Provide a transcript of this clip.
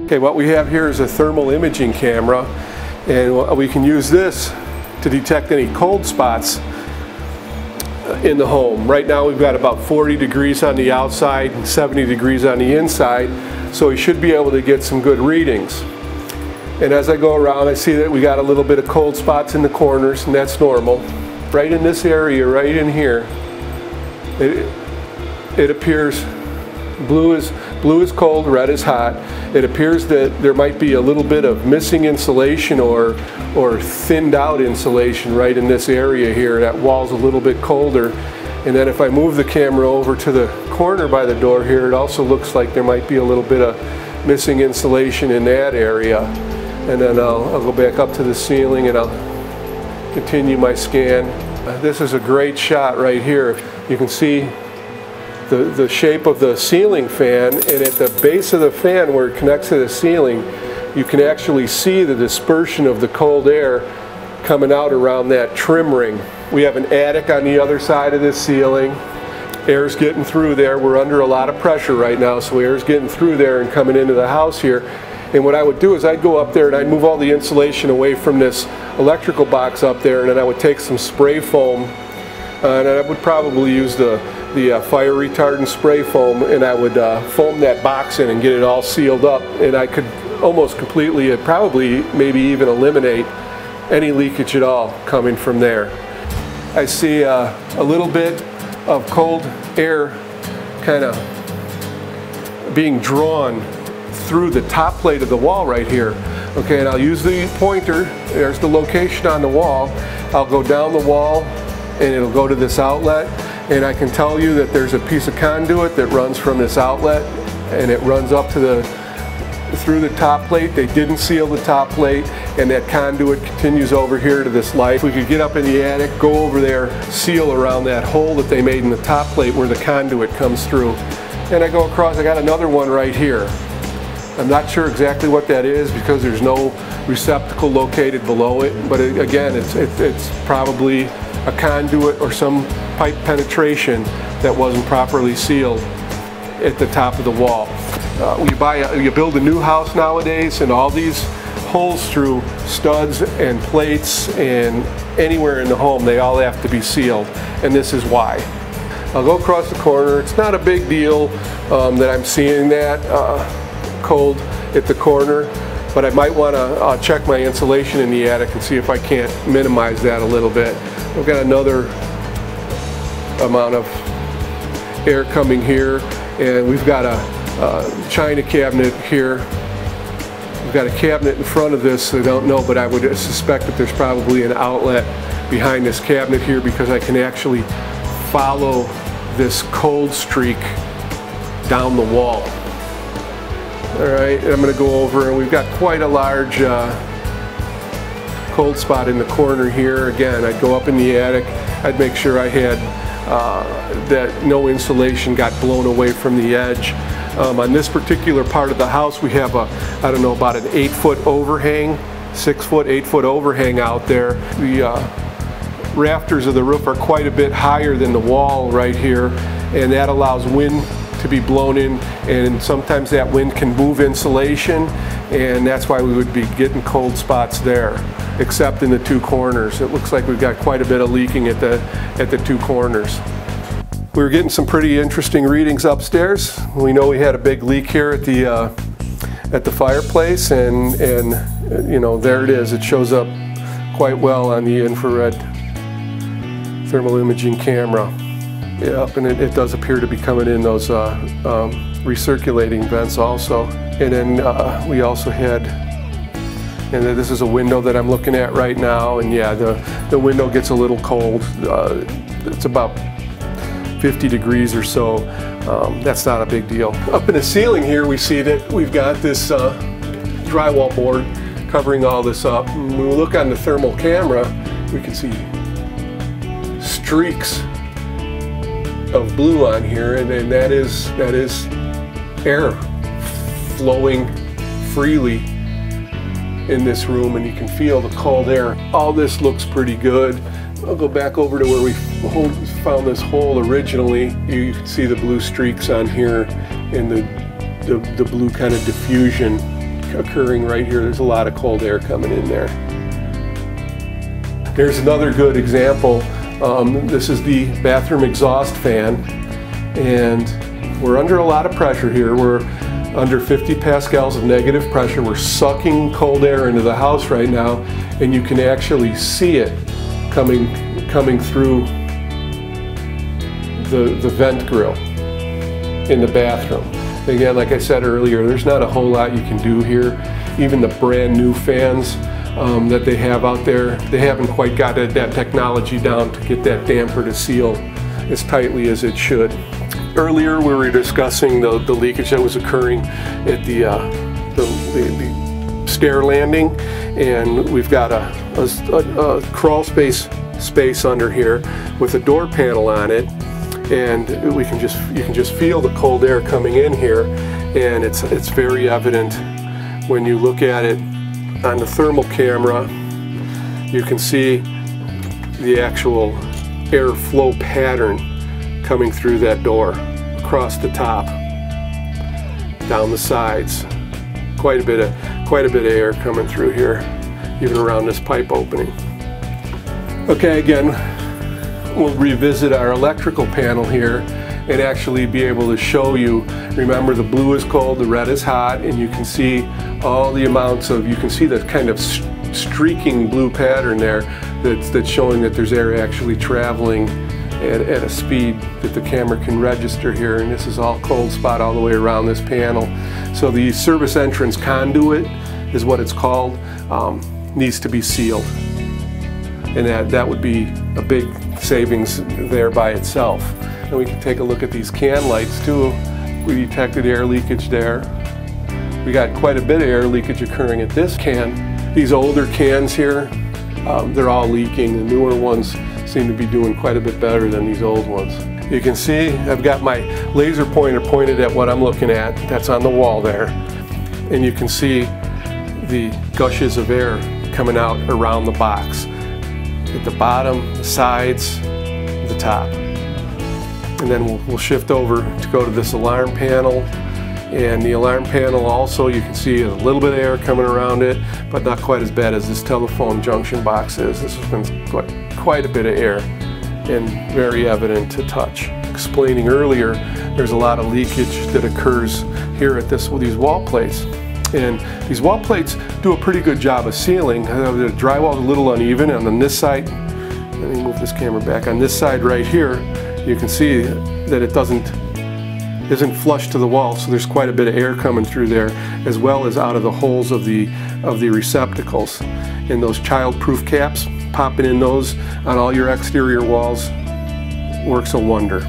Okay, what we have here is a thermal imaging camera, and we can use this to detect any cold spots in the home. Right now we've got about 40 degrees on the outside and 70 degrees on the inside, so we should be able to get some good readings. And as I go around, I see that we got a little bit of cold spots in the corners, and that's normal. Right in this area, right in here, it appears blue is cold, red is hot. It appears that there might be a little bit of missing insulation or thinned out insulation right in this area here. That wall's a little bit colder. And then if I move the camera over to the corner by the door here, it also looks like there might be a little bit of missing insulation in that area. And then I'll go back up to the ceiling and I'll continue my scan. This is a great shot right here. You can see the shape of the ceiling fan, and at the base of the fan where it connects to the ceiling, you can actually see the dispersion of the cold air coming out around that trim ring. We have an attic on the other side of this ceiling. Air's getting through there. We're under a lot of pressure right now, so air's getting through there and coming into the house here. And what I would do is I'd go up there and I'd move all the insulation away from this electrical box up there, and then I would take some spray foam, and I would probably use the fire retardant spray foam, and I would foam that box in and get it all sealed up, and I could almost completely, probably maybe even eliminate any leakage at all coming from there. I see a little bit of cold air kind of being drawn through the top plate of the wall right here. Okay, and I'll use the pointer. There's the location on the wall. I'll go down the wall and it'll go to this outlet, and I can tell you that there's a piece of conduit that runs from this outlet and it runs up to through the top plate. They didn't seal the top plate, and that conduit continues over here to this light. If we could get up in the attic, go over there, seal around that hole that they made in the top plate where the conduit comes through. And I go across, I got another one right here. I'm not sure exactly what that is because there's no receptacle located below it, but again, it's probably a conduit or some pipe penetration that wasn't properly sealed at the top of the wall. You build a new house nowadays, and all these holes through studs and plates and anywhere in the home, they all have to be sealed, and this is why. I'll go across the corner. It's not a big deal that I'm seeing that cold at the corner, but I might want to check my insulation in the attic and see if I can't minimize that a little bit. We've got another amount of air coming here, and we've got a china cabinet here. We've got a cabinet in front of this, I don't know, but I would suspect that there's probably an outlet behind this cabinet here because I can actually follow this cold streak down the wall. All right, I'm going to go over, and we've got quite a large cold spot in the corner here. Again, I'd go up in the attic, I'd make sure I had that no insulation got blown away from the edge. On this particular part of the house, we have I don't know, about an 8-foot overhang, 6-foot, 8-foot overhang out there. The rafters of the roof are quite a bit higher than the wall right here, and that allows wind to be blown in, and sometimes that wind can move insulation, and that's why we would be getting cold spots there, except in the two corners. It looks like we've got quite a bit of leaking at the two corners. We were getting some pretty interesting readings upstairs. We know we had a big leak here at the fireplace, and you know, there it is. It shows up quite well on the infrared thermal imaging camera. Yep, and it does appear to be coming in those recirculating vents also. And then we also had, and this is a window that I'm looking at right now, and yeah, the window gets a little cold. It's about 50 degrees or so. That's not a big deal. Up in the ceiling here, we see that we've got this drywall board covering all this up. And when we look on the thermal camera, we can see streaks of blue on here, and that is air flowing freely in this room, and you can feel the cold air. All this looks pretty good. I'll go back over to where we found this hole originally. You can see the blue streaks on here and the blue kind of diffusion occurring right here. There's a lot of cold air coming in there. Here's another good example. This is the bathroom exhaust fan, and we're under a lot of pressure here. We're under 50 pascals of negative pressure. We're sucking cold air into the house right now, and you can actually see it coming through the vent grill in the bathroom. Again, like I said earlier, there's not a whole lot you can do here. Even the brand new fans that they have out there, they haven't quite got that technology down to get that damper to seal as tightly as it should. Earlier we were discussing the leakage that was occurring at the stair landing, and we've got a crawl space under here with a door panel on it, and you can just feel the cold air coming in here, and it's very evident when you look at it on the thermal camera. You can see the actual airflow pattern coming through that door, across the top, down the sides. Quite a bit of air coming through here, even around this pipe opening. Okay, again, we'll revisit our electrical panel here and actually be able to show you. Remember, the blue is cold, the red is hot, and you can see all the amounts of, you can see the kind of streaking blue pattern there that's showing that there's air actually traveling at a speed that the camera can register here, and this is all cold spot all the way around this panel. So the service entrance conduit is what it's called, needs to be sealed, and that would be a big savings there by itself. And we can take a look at these can lights too. We detected air leakage there. We got quite a bit of air leakage occurring at this can. These older cans here, they're all leaking. The newer ones seem to be doing quite a bit better than these old ones. You can see I've got my laser pointer pointed at what I'm looking at. That's on the wall there. And you can see the gushes of air coming out around the box. At the bottom, the sides, the top. And then we'll shift over to go to this alarm panel. And the alarm panel also, you can see a little bit of air coming around it, but not quite as bad as this telephone junction box is. This has been quite a bit of air and very evident to touch. Explaining earlier, there's a lot of leakage that occurs here at these wall plates. And these wall plates do a pretty good job of sealing. The drywall is a little uneven, and on this side, let me move this camera back, on this side right here, you can see that it isn't flush to the wall, so there's quite a bit of air coming through there, as well as out of the holes of the receptacles. And those child-proof caps, popping in those on all your exterior walls works a wonder.